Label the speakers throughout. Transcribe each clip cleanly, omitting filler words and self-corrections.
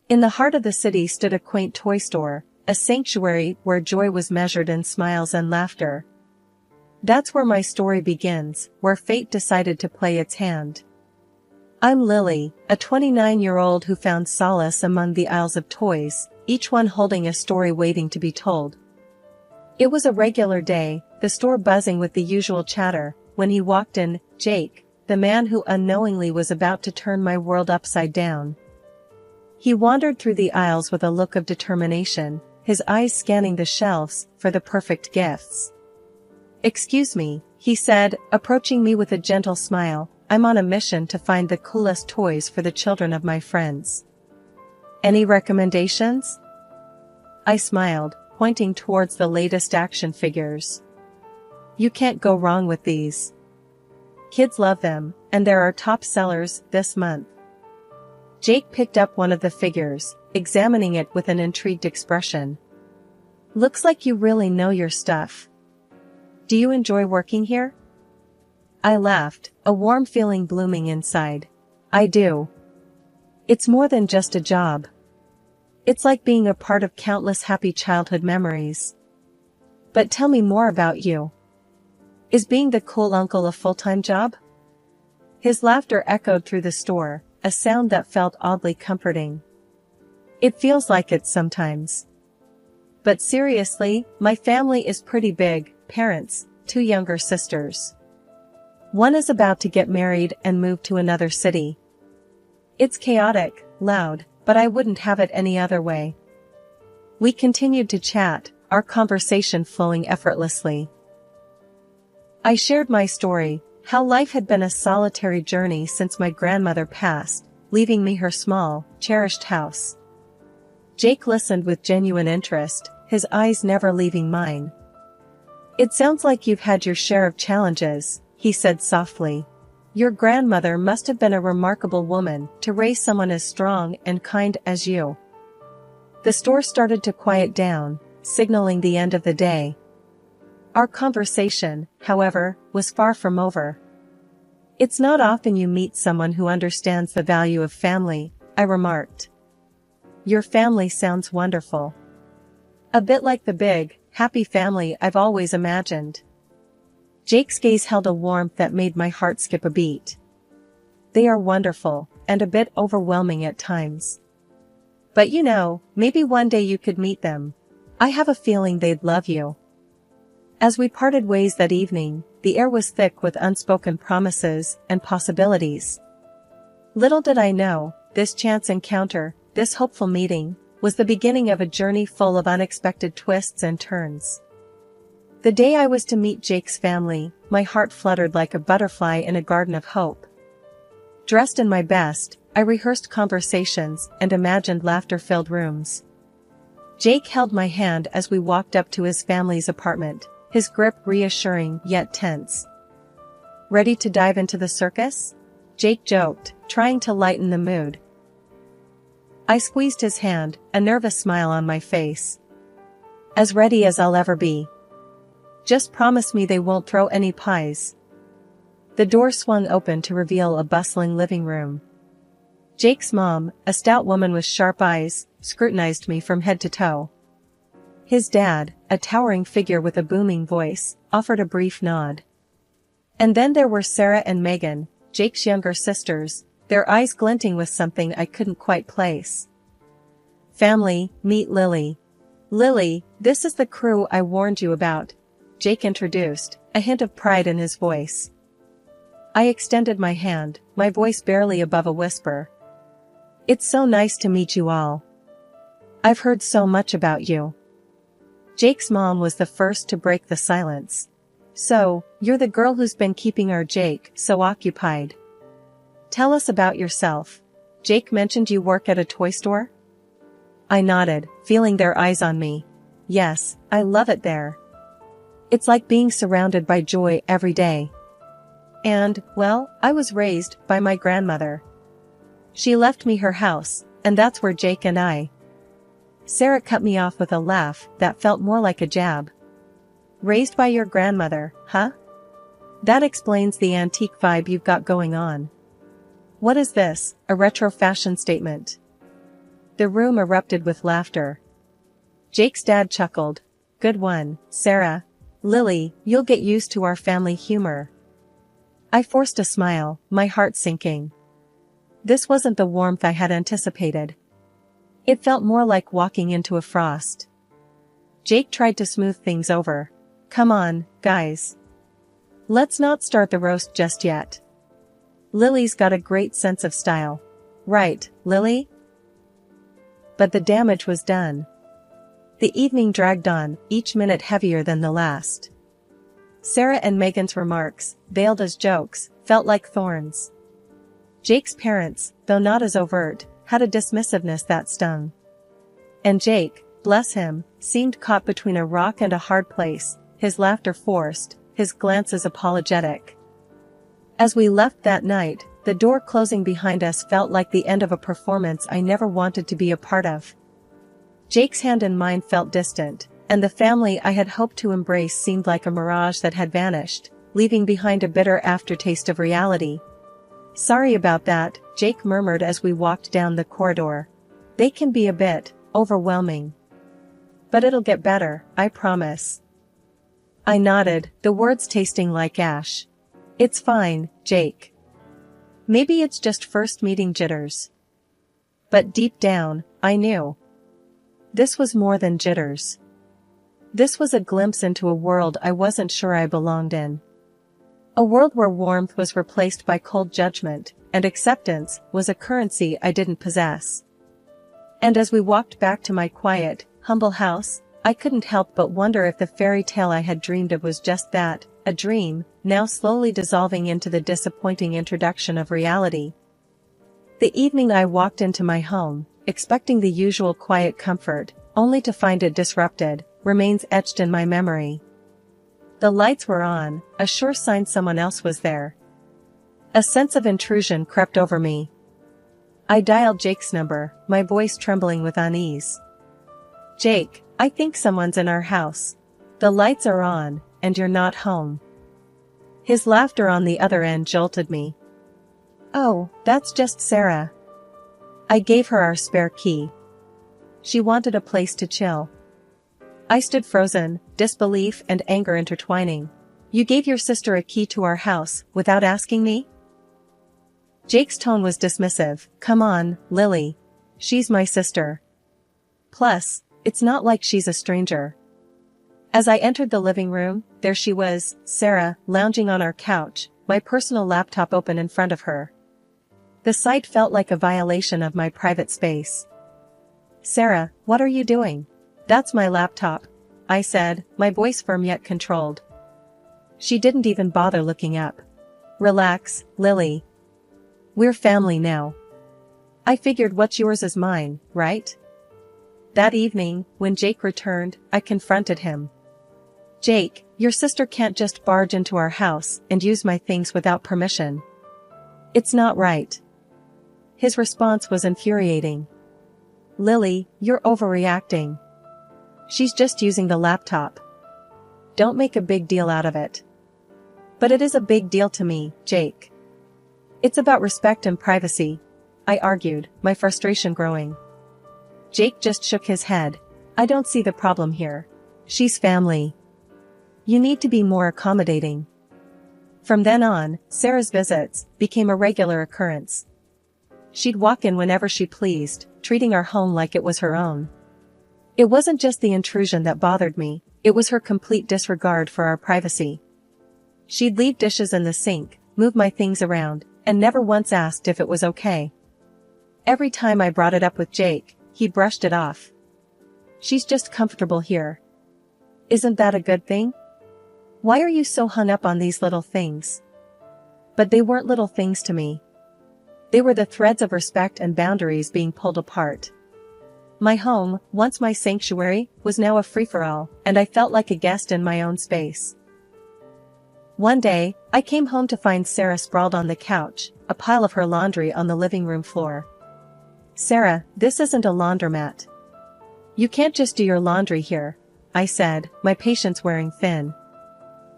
Speaker 1: In the heart of the city stood a quaint toy store, a sanctuary where joy was measured in smiles and laughter. That's where my story begins, where fate decided to play its hand. I'm Lily, a 29-year-old who found solace among the aisles of toys, each one holding a story waiting to be told. It was a regular day, the store buzzing with the usual chatter, when he walked in, Jake, the man who unknowingly was about to turn my world upside down. He wandered through the aisles with a look of determination, his eyes scanning the shelves for the perfect gifts. "Excuse me," he said, approaching me with a gentle smile, "I'm on a mission to find the coolest toys for the children of my friends. Any recommendations?" I smiled, pointing towards the latest action figures. "You can't go wrong with these. Kids love them, and they're our top sellers this month." Jake picked up one of the figures, examining it with an intrigued expression. "Looks like you really know your stuff. Do you enjoy working here?" I laughed, a warm feeling blooming inside. "I do. It's more than just a job. It's like being a part of countless happy childhood memories. But tell me more about you. Is being the cool uncle a full-time job?" His laughter echoed through the store, a sound that felt oddly comforting. "It feels like it sometimes. But seriously, my family is pretty big, parents, 2 younger sisters. One is about to get married and move to another city. It's chaotic, loud, but I wouldn't have it any other way." We continued to chat, our conversation flowing effortlessly. I shared my story, how life had been a solitary journey since my grandmother passed, leaving me her small, cherished house. Jake listened with genuine interest, his eyes never leaving mine. "It sounds like you've had your share of challenges," he said softly. "Your grandmother must have been a remarkable woman to raise someone as strong and kind as you." The store started to quiet down, signaling the end of the day. Our conversation, however, was far from over. "It's not often you meet someone who understands the value of family," I remarked. "Your family sounds wonderful. A bit like the big, happy family I've always imagined." Jake's gaze held a warmth that made my heart skip a beat. "They are wonderful, and a bit overwhelming at times. But you know, maybe one day you could meet them. I have a feeling they'd love you." As we parted ways that evening, the air was thick with unspoken promises and possibilities. Little did I know, this chance encounter, this hopeful meeting, was the beginning of a journey full of unexpected twists and turns. The day I was to meet Jake's family, my heart fluttered like a butterfly in a garden of hope. Dressed in my best, I rehearsed conversations and imagined laughter-filled rooms. Jake held my hand as we walked up to his family's apartment, his grip reassuring yet tense. "Ready to dive into the circus?" Jake joked, trying to lighten the mood. I squeezed his hand, a nervous smile on my face. "As ready as I'll ever be. Just promise me they won't throw any pies." The door swung open to reveal a bustling living room. Jake's mom, a stout woman with sharp eyes, scrutinized me from head to toe. His dad, a towering figure with a booming voice, offered a brief nod. And then there were Sarah and Megan, Jake's younger sisters, their eyes glinting with something I couldn't quite place. "Family, meet Lily. Lily, this is the crew I warned you about," Jake introduced, a hint of pride in his voice. I extended my hand, my voice barely above a whisper. "It's so nice to meet you all. I've heard so much about you." Jake's mom was the first to break the silence. "So, you're the girl who's been keeping our Jake so occupied. Tell us about yourself. Jake mentioned you work at a toy store?" I nodded, feeling their eyes on me. "Yes, I love it there. It's like being surrounded by joy every day. And, well, I was raised by my grandmother. She left me her house, and that's where Jake and I—" Sarah cut me off with a laugh that felt more like a jab. "Raised by your grandmother, huh? That explains the antique vibe you've got going on. What is this, a retro fashion statement?" The room erupted with laughter. Jake's dad chuckled. Good one, Sarah. Lily, you'll get used to our family humor. I forced a smile, my heart sinking. This wasn't the warmth I had anticipated. It felt more like walking into a frost. Jake tried to smooth things over. Come on, guys. Let's not start the roast just yet. Lily's got a great sense of style. Right, Lily? But the damage was done. The evening dragged on, each minute heavier than the last. Sarah and Megan's remarks, veiled as jokes, felt like thorns. Jake's parents, though not as overt, had a dismissiveness that stung. And Jake, bless him, seemed caught between a rock and a hard place, his laughter forced, his glances apologetic. As we left that night, the door closing behind us felt like the end of a performance I never wanted to be a part of. Jake's hand in mine felt distant, and the family I had hoped to embrace seemed like a mirage that had vanished, leaving behind a bitter aftertaste of reality. Sorry about that, Jake murmured as we walked down the corridor. They can be a bit overwhelming. But it'll get better, I promise. I nodded, the words tasting like ash. It's fine, Jake. Maybe it's just first meeting jitters. But deep down, I knew. This was more than jitters. This was a glimpse into a world I wasn't sure I belonged in. A world where warmth was replaced by cold judgment, and acceptance was a currency I didn't possess. And as we walked back to my quiet, humble house, I couldn't help but wonder if the fairy tale I had dreamed of was just that, a dream, now slowly dissolving into the disappointing introduction of reality. The evening I walked into my home, expecting the usual quiet comfort, only to find it disrupted, remains etched in my memory. The lights were on, a sure sign someone else was there. A sense of intrusion crept over me. I dialed Jake's number, my voice trembling with unease. Jake, I think someone's in our house. The lights are on, and you're not home. His laughter on the other end jolted me. Oh, that's just Sarah. I gave her our spare key. She wanted a place to chill. I stood frozen, disbelief and anger intertwining. You gave your sister a key to our house, without asking me? Jake's tone was dismissive. Come on, Lily. She's my sister. Plus, it's not like she's a stranger. As I entered the living room, there she was, Sarah, lounging on our couch, my personal laptop open in front of her. The sight felt like a violation of my private space. Sarah, what are you doing? That's my laptop, I said, my voice firm yet controlled. She didn't even bother looking up. Relax, Lily. We're family now. I figured what's yours is mine, right? That evening, when Jake returned, I confronted him. Jake, your sister can't just barge into our house and use my things without permission. It's not right. His response was infuriating. Lily, you're overreacting. She's just using the laptop. Don't make a big deal out of it. But it is a big deal to me, Jake. It's about respect and privacy, I argued, my frustration growing. Jake just shook his head. I don't see the problem here. She's family. You need to be more accommodating. From then on, Sarah's visits became a regular occurrence. She'd walk in whenever she pleased, treating our home like it was her own. It wasn't just the intrusion that bothered me, it was her complete disregard for our privacy. She'd leave dishes in the sink, move my things around, and never once asked if it was okay. Every time I brought it up with Jake, he brushed it off. She's just comfortable here. Isn't that a good thing? Why are you so hung up on these little things? But they weren't little things to me. They were the threads of respect and boundaries being pulled apart. My home, once my sanctuary, was now a free-for-all, and I felt like a guest in my own space. One day, I came home to find Sarah sprawled on the couch, a pile of her laundry on the living room floor. Sarah, this isn't a laundromat. You can't just do your laundry here, I said, my patience wearing thin.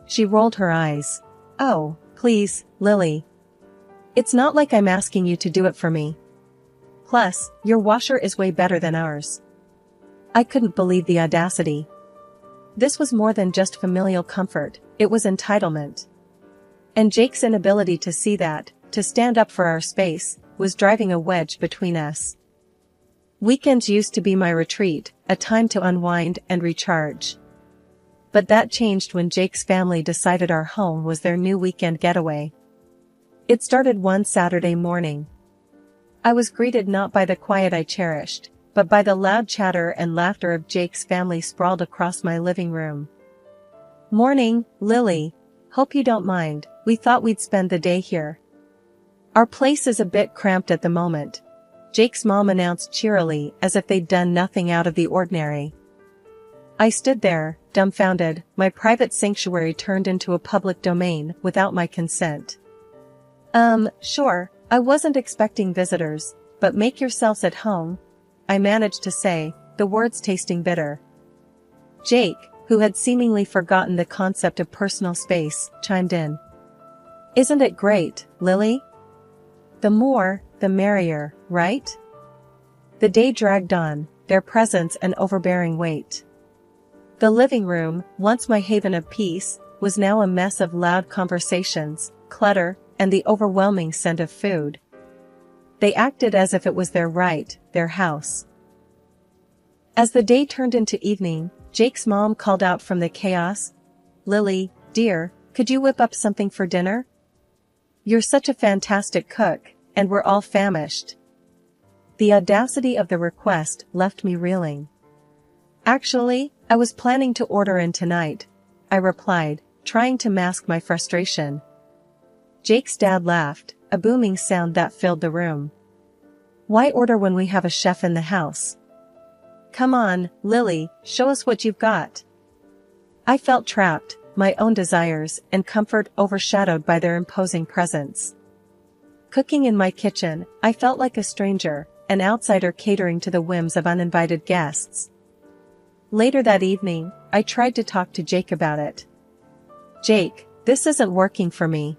Speaker 1: She rolled her eyes. Oh, please, Lily. It's not like I'm asking you to do it for me. Plus, your washer is way better than ours. I couldn't believe the audacity. This was more than just familial comfort, it was entitlement. And Jake's inability to see that, to stand up for our space, was driving a wedge between us. Weekends used to be my retreat, a time to unwind and recharge. But that changed when Jake's family decided our home was their new weekend getaway. It started one Saturday morning. I was greeted not by the quiet I cherished, but by the loud chatter and laughter of Jake's family sprawled across my living room. "Morning, Lily. Hope you don't mind, we thought we'd spend the day here. Our place is a bit cramped at the moment," Jake's mom announced cheerily as if they'd done nothing out of the ordinary. I stood there, dumbfounded, my private sanctuary turned into a public domain without my consent. Sure, I wasn't expecting visitors, but make yourselves at home," I managed to say, the words tasting bitter. Jake, who had seemingly forgotten the concept of personal space, chimed in. "Isn't it great, Lily? The more, the merrier, right?" The day dragged on, their presence an overbearing weight. The living room, once my haven of peace, was now a mess of loud conversations, clutter, and the overwhelming scent of food. They acted as if it was their right, their house. As the day turned into evening, Jake's mom called out from the chaos, "Lily, dear, could you whip up something for dinner? You're such a fantastic cook, and we're all famished." The audacity of the request left me reeling. "Actually, I was planning to order in tonight," I replied, trying to mask my frustration. Jake's dad laughed, a booming sound that filled the room. "Why order when we have a chef in the house? Come on, Lily, show us what you've got." I felt trapped, my own desires and comfort overshadowed by their imposing presence. Cooking in my kitchen, I felt like a stranger, an outsider catering to the whims of uninvited guests. Later that evening, I tried to talk to Jake about it. "Jake, this isn't working for me.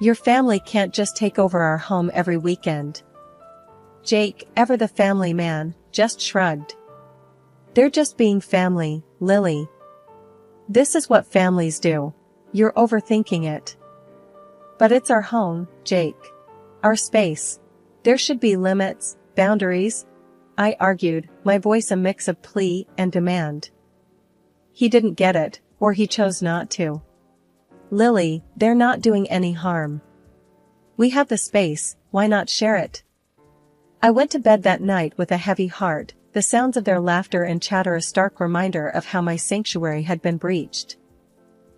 Speaker 1: Your family can't just take over our home every weekend." Jake, ever the family man, just shrugged. "They're just being family, Lily. This is what families do. You're overthinking it." "But it's our home, Jake. Our space. There should be limits, boundaries," I argued, my voice a mix of plea and demand. He didn't get it, or he chose not to. "Lily, they're not doing any harm. We have the space, why not share it?" I went to bed that night with a heavy heart, the sounds of their laughter and chatter a stark reminder of how my sanctuary had been breached.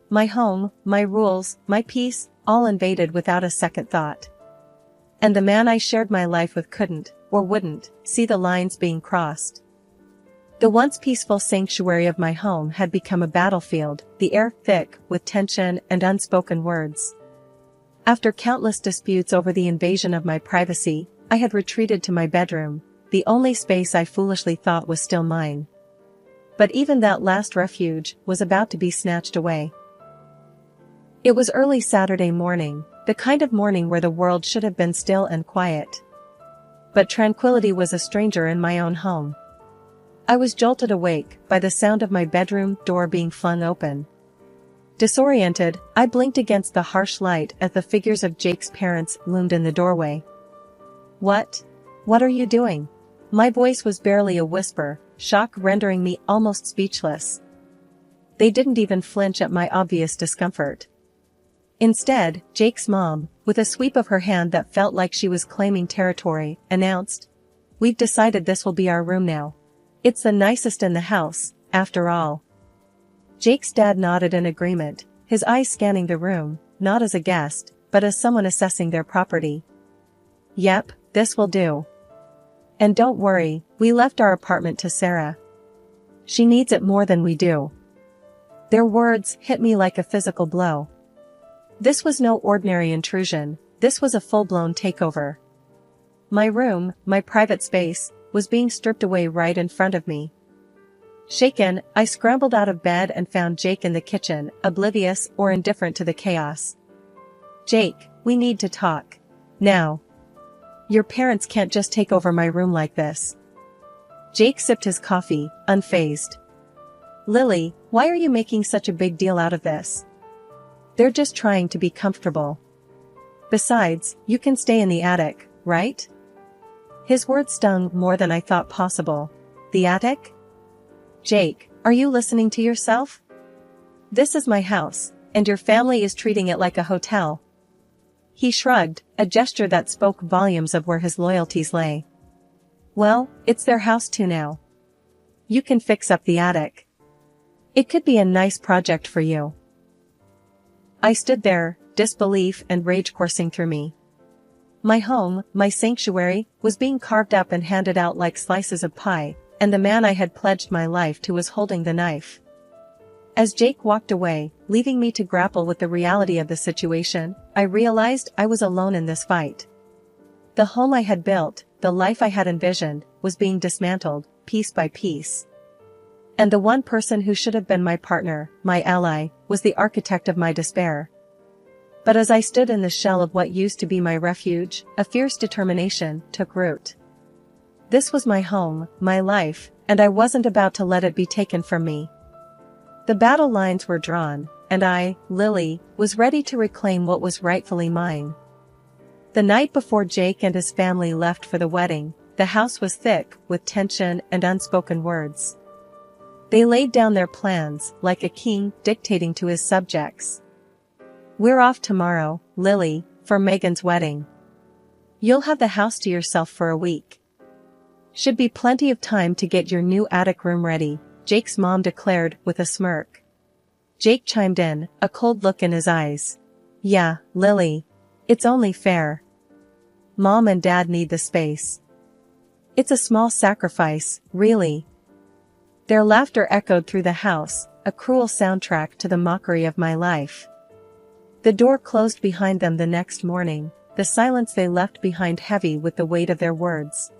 Speaker 1: My home, my rules, my peace, all invaded without a second thought. And the man I shared my life with couldn't, or wouldn't, see the lines being crossed. The once peaceful sanctuary of my home had become a battlefield, the air thick with tension and unspoken words. After countless disputes over the invasion of my privacy, I had retreated to my bedroom, the only space I foolishly thought was still mine. But even that last refuge was about to be snatched away. It was early Saturday morning, the kind of morning where the world should have been still and quiet. But tranquility was a stranger in my own home. I was jolted awake by the sound of my bedroom door being flung open. Disoriented, I blinked against the harsh light as the figures of Jake's parents loomed in the doorway. What are you doing?" My voice was barely a whisper, shock rendering me almost speechless. They didn't even flinch at my obvious discomfort. Instead, Jake's mom, with a sweep of her hand that felt like she was claiming territory, announced, "We've decided this will be our room now. It's the nicest in the house, after all." Jake's dad nodded in agreement, his eyes scanning the room, not as a guest, but as someone assessing their property. "Yep, this will do. And don't worry, we left our apartment to Sarah. She needs it more than we do." Their words hit me like a physical blow. This was no ordinary intrusion, this was a full-blown takeover. My room, my private space, was being stripped away right in front of me. Shaken, I scrambled out of bed and found Jake in the kitchen, oblivious or indifferent to the chaos. "Jake, we need to talk. Now." Your parents can't just take over my room like this. Jake sipped his coffee, unfazed. Lily, why are you making such a big deal out of this? They're just trying to be comfortable. Besides, you can stay in the attic, right? His words stung more than I thought possible. The attic? Jake, are you listening to yourself? This is my house, and your family is treating it like a hotel. He shrugged, a gesture that spoke volumes of where his loyalties lay. Well, it's their house too now. You can fix up the attic. It could be a nice project for you. I stood there, disbelief and rage coursing through me. My home, my sanctuary, was being carved up and handed out like slices of pie, and the man I had pledged my life to was holding the knife. As Jake walked away, leaving me to grapple with the reality of the situation, I realized I was alone in this fight. The home I had built, the life I had envisioned, was being dismantled, piece by piece. And the one person who should have been my partner, my ally, was the architect of my despair. But as I stood in the shell of what used to be my refuge, a fierce determination took root. This was my home, my life, and I wasn't about to let it be taken from me. The battle lines were drawn, and I, Lily, was ready to reclaim what was rightfully mine. The night before Jake and his family left for the wedding, the house was thick with tension and unspoken words. They laid down their plans, like a king dictating to his subjects. We're off tomorrow, Lily, for Megan's wedding. You'll have the house to yourself for a week. Should be plenty of time to get your new attic room ready, Jake's mom declared with a smirk. Jake chimed in, a cold look in his eyes. Yeah, Lily. It's only fair. Mom and Dad need the space. It's a small sacrifice, really. Their laughter echoed through the house, a cruel soundtrack to the mockery of my life. The door closed behind them the next morning, the silence they left behind heavy with the weight of their words.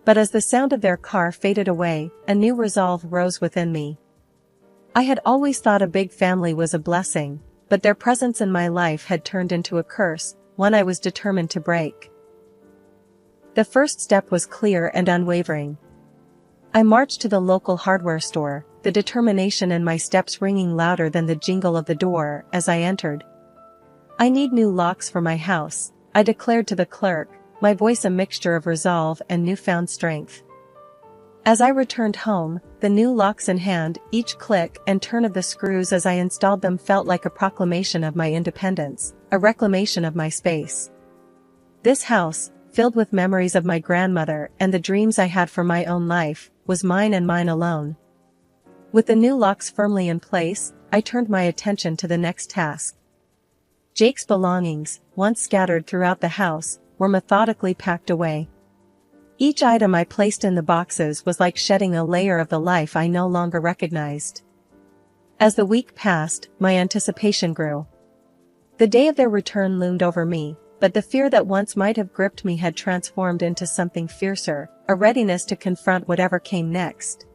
Speaker 1: But as the sound of their car faded away, a new resolve rose within me. I had always thought a big family was a blessing, but their presence in my life had turned into a curse, one I was determined to break. The first step was clear and unwavering. I marched to the local hardware store, the determination in my steps ringing louder than the jingle of the door as I entered. I need new locks for my house, I declared to the clerk, my voice a mixture of resolve and newfound strength. As I returned home, the new locks in hand, each click and turn of the screws as I installed them felt like a proclamation of my independence, a reclamation of my space. This house, filled with memories of my grandmother and the dreams I had for my own life, was mine and mine alone. With the new locks firmly in place, I turned my attention to the next task. Jake's belongings, once scattered throughout the house, were methodically packed away. Each item I placed in the boxes was like shedding a layer of the life I no longer recognized. As the week passed, my anticipation grew. The day of their return loomed over me, but the fear that once might have gripped me had transformed into something fiercer, a readiness to confront whatever came next.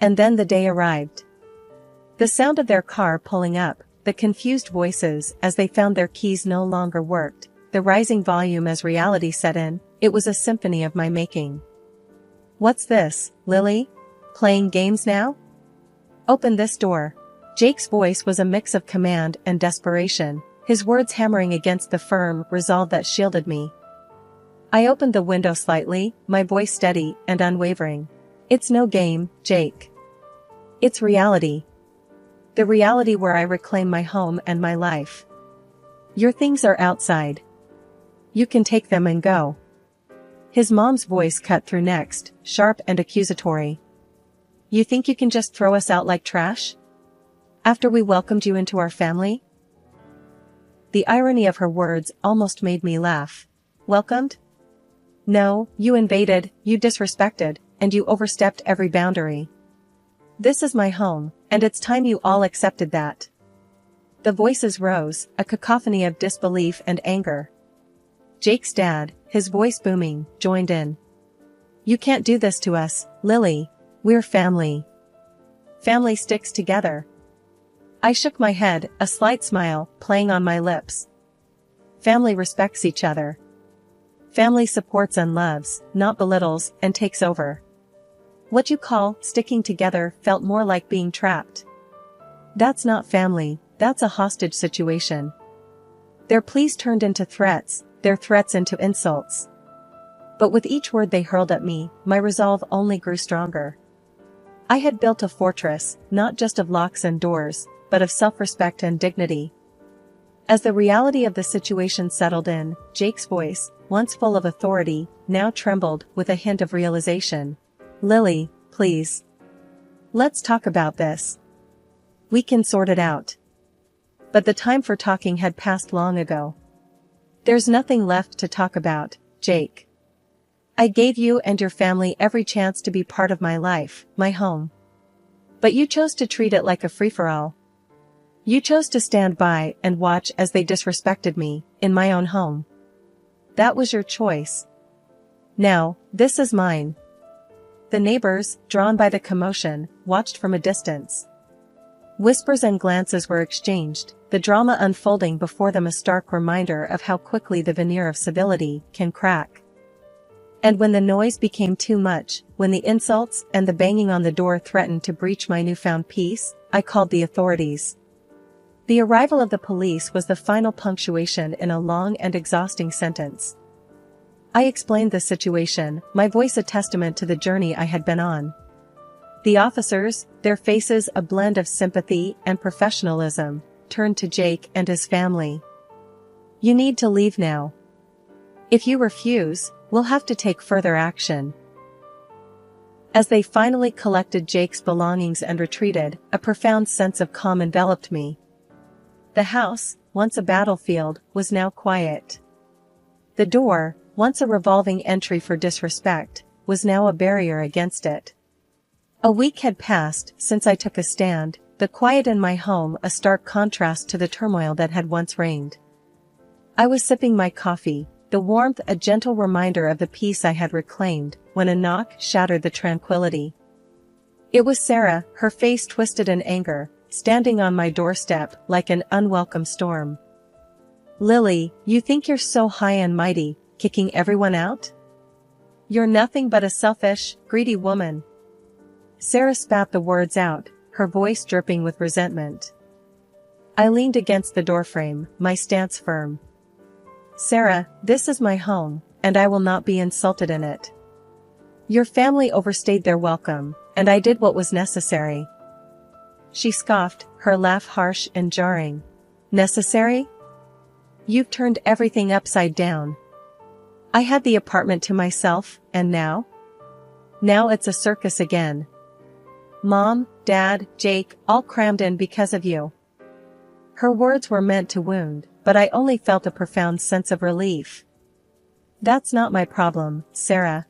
Speaker 1: And then the day arrived. The sound of their car pulling up, the confused voices as they found their keys no longer worked, the rising volume as reality set in, it was a symphony of my making. What's this, Lily? Playing games now? Open this door. Jake's voice was a mix of command and desperation, his words hammering against the firm resolve that shielded me. I opened the window slightly, my voice steady and unwavering. It's no game, Jake. It's reality. The reality where I reclaim my home and my life. Your things are outside. You can take them and go. His mom's voice cut through next, sharp and accusatory. You think you can just throw us out like trash? After we welcomed you into our family? The irony of her words almost made me laugh. Welcomed? No, you invaded, you disrespected, and you overstepped every boundary. This is my home, and it's time you all accepted that. The voices rose, a cacophony of disbelief and anger. Jake's dad, his voice booming, joined in. You can't do this to us, Lily. We're family. Family sticks together. I shook my head, a slight smile playing on my lips. Family respects each other. Family supports and loves, not belittles and takes over. What you call sticking together felt more like being trapped. That's not family, that's a hostage situation. Their pleas turned into threats, their threats into insults. But with each word they hurled at me, my resolve only grew stronger. I had built a fortress, not just of locks and doors, but of self-respect and dignity. As the reality of the situation settled in, Jake's voice, once full of authority, now trembled with a hint of realization. Lily, please. Let's talk about this. We can sort it out. But the time for talking had passed long ago. There's nothing left to talk about, Jake. I gave you and your family every chance to be part of my life, my home. But you chose to treat it like a free-for-all. You chose to stand by and watch as they disrespected me, in my own home. That was your choice. Now, this is mine. The neighbors, drawn by the commotion, watched from a distance. Whispers and glances were exchanged, the drama unfolding before them, a stark reminder of how quickly the veneer of civility can crack. And when the noise became too much, when the insults and the banging on the door threatened to breach my newfound peace, I called the authorities. The arrival of the police was the final punctuation in a long and exhausting sentence. I explained the situation, my voice a testament to the journey I had been on. The officers, their faces a blend of sympathy and professionalism, turned to Jake and his family. You need to leave now. If you refuse, we'll have to take further action. As they finally collected Jake's belongings and retreated, a profound sense of calm enveloped me. The house, once a battlefield, was now quiet. The door, once a revolving entry for disrespect, was now a barrier against it. A week had passed since I took a stand, the quiet in my home a stark contrast to the turmoil that had once reigned. I was sipping my coffee, the warmth a gentle reminder of the peace I had reclaimed, when a knock shattered the tranquility. It was Sarah, her face twisted in anger, standing on my doorstep like an unwelcome storm. Lily, you think you're so high and mighty, kicking everyone out? You're nothing but a selfish, greedy woman. Sarah spat the words out, her voice dripping with resentment. I leaned against the doorframe, my stance firm. Sarah, this is my home, and I will not be insulted in it. Your family overstayed their welcome, and I did what was necessary. She scoffed, her laugh harsh and jarring. Necessary? You've turned everything upside down. I had the apartment to myself, and now? Now it's a circus again. Mom, Dad, Jake, all crammed in because of you. Her words were meant to wound, but I only felt a profound sense of relief. That's not my problem, Sarah.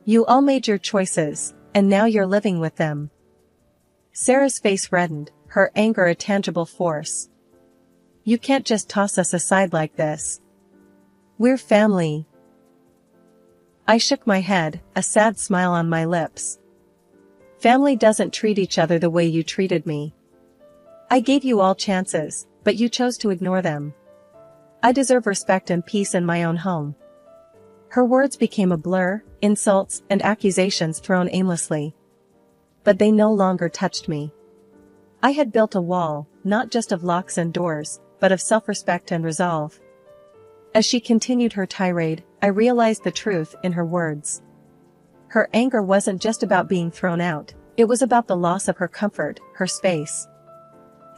Speaker 1: You all made your choices, and now you're living with them. Sarah's face reddened, her anger a tangible force. You can't just toss us aside like this. We're family. I shook my head, a sad smile on my lips. Family doesn't treat each other the way you treated me. I gave you all chances, but you chose to ignore them. I deserve respect and peace in my own home. Her words became a blur, insults and accusations thrown aimlessly. But they no longer touched me. I had built a wall, not just of locks and doors, but of self-respect and resolve. As she continued her tirade, I realized the truth in her words. Her anger wasn't just about being thrown out, it was about the loss of her comfort, her space.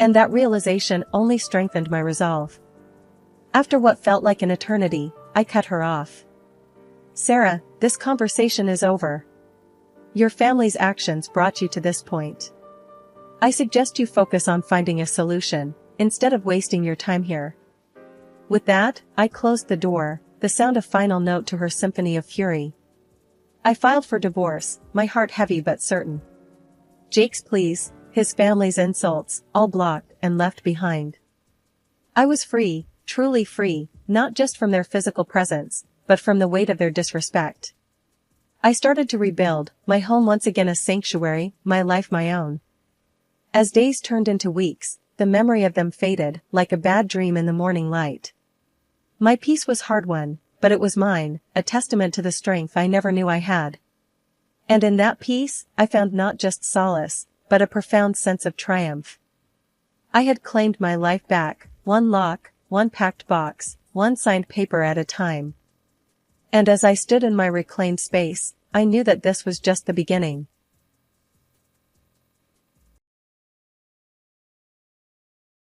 Speaker 1: And that realization only strengthened my resolve. After what felt like an eternity, I cut her off. Sarah, this conversation is over. Your family's actions brought you to this point. I suggest you focus on finding a solution, instead of wasting your time here. With that, I closed the door, the sound a final note to her symphony of fury. I filed for divorce, my heart heavy but certain. Jake's pleas, his family's insults, all blocked and left behind. I was free, truly free, not just from their physical presence, but from the weight of their disrespect. I started to rebuild, my home once again a sanctuary, my life my own. As days turned into weeks, the memory of them faded, like a bad dream in the morning light. My peace was hard-won, but it was mine, a testament to the strength I never knew I had. And in that peace, I found not just solace, but a profound sense of triumph. I had claimed my life back, one lock, one packed box, one signed paper at a time. And as I stood in my reclaimed space, I knew that this was just the beginning.